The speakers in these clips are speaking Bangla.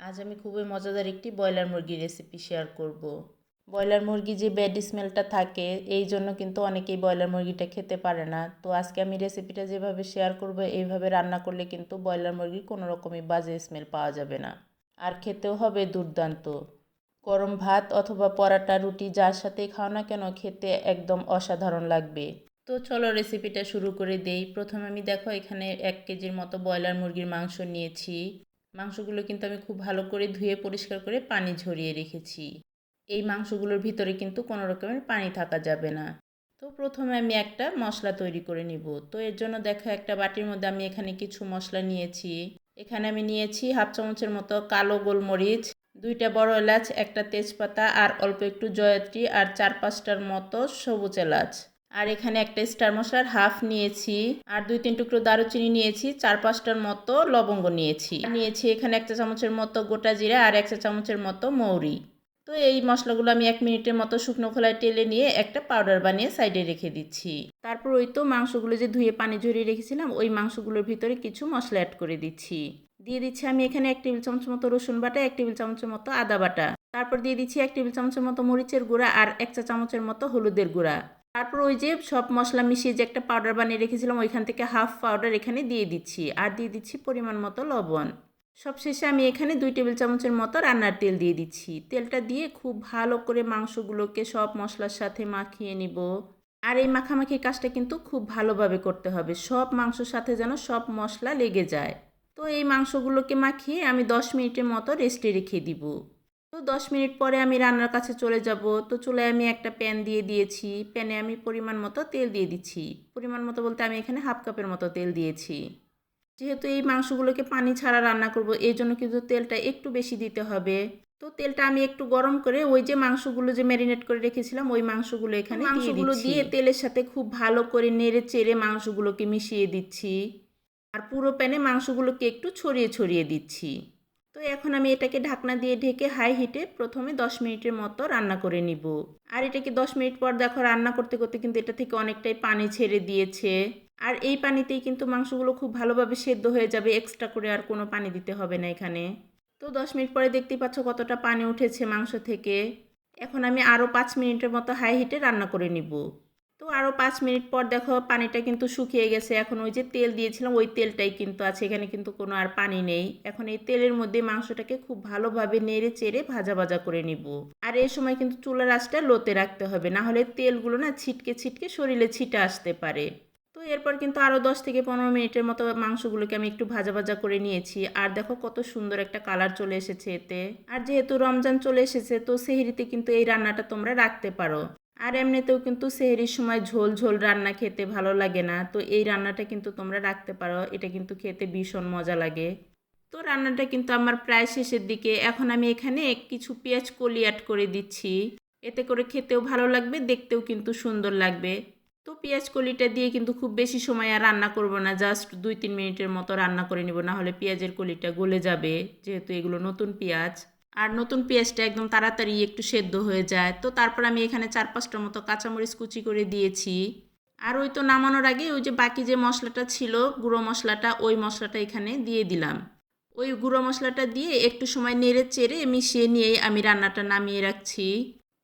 আজ আমি খুবই মজাদার একটি ব্রয়লার মুরগির রেসিপি শেয়ার করব। ব্রয়লার মুরগি যে ব্যাড স্মেলটা থাকে এই জন্য কিন্তু অনেকেই ব্রয়লার মুরগিটা খেতে পারে না। তো আজকে আমি রেসিপিটা যেভাবে শেয়ার করব এইভাবে রান্না করলে কিন্তু ব্রয়লার মুরগির কোনো রকমই বাজে স্মেল পাওয়া যাবে না। আর খেতেও হবে দুর্দান্ত। গরম ভাত অথবা পরাটা রুটি যার সাথেই খাও না কেন খেতে একদম অসাধারণ লাগবে। তো চলো রেসিপিটা শুরু করে দেই। প্রথমে আমি দেখো এখানে 1 কেজির মতো ব্রয়লার মুরগির মাংস নিয়েছি। মাংসগুলো কিন্তু আমি খুব ভালো করে ধুয়ে পরিষ্কার করে পানি ঝরিয়ে রেখেছি। এই মাংসগুলোর ভিতরে কিন্তু কোনো রকমের পানি থাকা যাবে না। তো প্রথমে আমি একটা মশলা তৈরি করে নিব। তো এর জন্য দেখো একটা বাটির মধ্যে আমি এখানে কিছু মশলা নিয়েছি। এখানে আমি নিয়েছি হাফ চামচের মতো কালো গোলমরিচ, 2টা বড় এলাচ, একটা তেজপাতা আর অল্প একটু জয়ত্রী আর 4-5টার মতো সবুজ এলাচ। আর এখানে একটা স্টার মশলার হাফ নিয়েছি আর 2-3 টুকরো দারুচিনি নিয়েছি, 4-5টার মতো লবঙ্গ নিয়েছি। নিয়েছি এখানে 1 চা চামচের মতো গোটা জিরা আর 1 চা চামচের মতো মৌরি। তো এই মশলাগুলো আমি 1 মিনিটের মতো শুকনো খোলায় টেলে নিয়ে একটা পাউডার বানিয়ে সাইডে রেখে দিচ্ছি। তারপর ওই তো মাংসগুলো যে ধুয়ে পানি ঝরিয়ে রেখেছিলাম ওই মাংসগুলোর ভিতরে কিছু মশলা অ্যাড করে দিচ্ছি। দিয়ে দিচ্ছি আমি এখানে 1 টেবিল চামচ মতো রসুন বাটা, 1 টেবিল চামচের মতো আদা বাটা। তারপর দিয়ে দিচ্ছি 1 টেবিল চামচের মতো মরিচের গুঁড়া আর 1 চা চামচের মতো হলুদের গুঁড়া। তারপর ওই যে সব মশলা মিশিয়ে যে একটা পাউডার বানিয়ে রেখেছিলাম ওইখান থেকে হাফ পাউডার এখানে দিয়ে দিচ্ছি আর দিয়ে দিচ্ছি পরিমাণ মতো লবণ। সবশেষে আমি এখানে 2 টেবিল চামচের মতো রান্নার তেল দিয়ে দিচ্ছি। তেলটা দিয়ে খুব ভালো করে মাংসগুলোকে সব মশলার সাথে মাখিয়ে নিব। আর এই মাখামাখি কাজটা কিন্তু খুব ভালোভাবে করতে হবে, সব মাংসর সাথে যেন সব মশলা লেগে যায়। তো এই মাংসগুলোকে মাখিয়ে আমি 10 মিনিটের মতো রেস্টে রেখে দিব। তো 10 মিনিট পরে আমি রান্নার কাছে চলে যাব। তো চুলায় আমি একটা প্যান দিয়ে দিয়েছি। প্যানে আমি পরিমাণ মতো তেল দিয়ে দিচ্ছি। পরিমাণ মতো বলতে আমি এখানে হাফ কাপের মতো তেল দিয়েছি। যেহেতু এই মাংসগুলোকে পানি ছাড়া রান্না করব এই জন্য কিন্তু তেলটা একটু বেশি দিতে হবে। তো তেলটা আমি একটু গরম করে ওই যে মাংসগুলো যে ম্যারিনেট করে রেখেছিলাম ওই মাংসগুলো এখানে মাংসগুলো দিয়ে তেলের সাথে খুব ভালো করে নেড়ে চেড়ে মাংসগুলোকে মিশিয়ে দিচ্ছি। আর পুরো প্যানে মাংসগুলোকে একটু ছড়িয়ে ছড়িয়ে দিচ্ছি। তো এখন আমি এটাকে ঢাকনা দিয়ে ঢেকে হাই হিটে প্রথমে 10 মিনিটের মতো রান্না করে নিব। আর এটাকে 10 মিনিট পর দেখো রান্না করতে করতে কিন্তু এটা থেকে অনেকটাই পানি ছেড়ে দিয়েছে। আর এই পানিতেই কিন্তু মাংসগুলো খুব ভালোভাবে সেদ্ধ হয়ে যাবে, এক্সট্রা করে আর কোনো পানি দিতে হবে না এখানে। তো 10 মিনিট পরে দেখতেই পাচ্ছ কতটা পানি উঠেছে মাংস থেকে। এখন আমি আরও 5 মিনিটের মতো হাই হিটে রান্না করে নিব। তো আরও 5 মিনিট পর দেখো পানিটা কিন্তু শুকিয়ে গেছে। এখন ওই যে তেল দিয়েছিলাম ওই তেলটাই কিন্তু আছে, এখানে কিন্তু কোনো আর পানি নেই। এখন এই তেলের মধ্যে মাংসটাকে খুব ভালোভাবে নেড়ে চেড়ে ভাজা ভাজা করে নিব। আর এই সময় কিন্তু চুলার আঁচটা লোতে রাখতে হবে, না হলে তেলগুলো না ছিটকে ছিটকে শরীরে ছিটে আসতে পারে। তো এরপর কিন্তু আরও 10 থেকে 15 মিনিটের মতো মাংসগুলোকে আমি একটু ভাজা ভাজা করে নিয়েছি। আর দেখো কত সুন্দর একটা কালার চলে এসেছে এতে। আর যেহেতু রমজান চলে এসেছে তো সেহরিতে কিন্তু এই রান্নাটা তোমরা রাখতে পারো। আর এমনিতেও কিন্তু সেহরির সময় ঝোল ঝোল রান্না খেতে ভালো লাগে না, তো এই রান্নাটা কিন্তু তোমরা রাখতে পারো, এটা কিন্তু খেতে ভীষণ মজা লাগে। তো রান্নাটা কিন্তু আমার প্রায় শেষের দিকে। এখন আমি এখানে কিছু পেঁয়াজ কলি অ্যাড করে দিচ্ছি। এতে করে খেতেও ভালো লাগবে, দেখতেও কিন্তু সুন্দর লাগবে। তো পেঁয়াজ কলিটা দিয়ে কিন্তু খুব বেশি সময় আর রান্না করব না, জাস্ট 2-3 মিনিটের মতো রান্না করে নিব, না হলে পেঁয়াজের কলিটা গলে যাবে, যেহেতু এগুলো নতুন পেঁয়াজ। আর নতুন পেঁয়াজটা একদম তাড়াতাড়ি একটু সেদ্ধ হয়ে যায়। তো তারপর আমি এখানে 4-5টার মতো কাঁচামরিচ কুচি করে দিয়েছি। আর ওই তো নামানোর আগে ওই যে বাকি যে মশলাটা ছিল গুঁড়ো মশলাটা ওই মশলাটা এখানে দিয়ে দিলাম। ওই গুঁড়ো মশলাটা দিয়ে একটু সময় নেড়ে চেড়ে মিশিয়ে নিয়েই আমি রান্নাটা নামিয়ে রাখছি।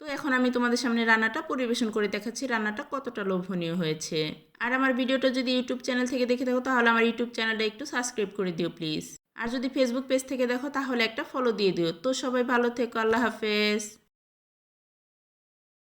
তো এখন আমি তোমাদের সামনে রান্নাটা পরিবেশন করে দেখাচ্ছি রান্নাটা কতটা লোভনীয় হয়েছে। আর আমার ভিডিওটা যদি ইউটিউব চ্যানেল থেকে দেখে থাকো তাহলে আমার ইউটিউব চ্যানেলটা একটু সাবস্ক্রাইব করে দিও প্লিজ। আর যদি ফেসবুক পেজ থেকে দেখো তাহলে একটা ফলো দিয়ে দিও। তো সবাই ভালো থেকো, আল্লাহ হাফেজ।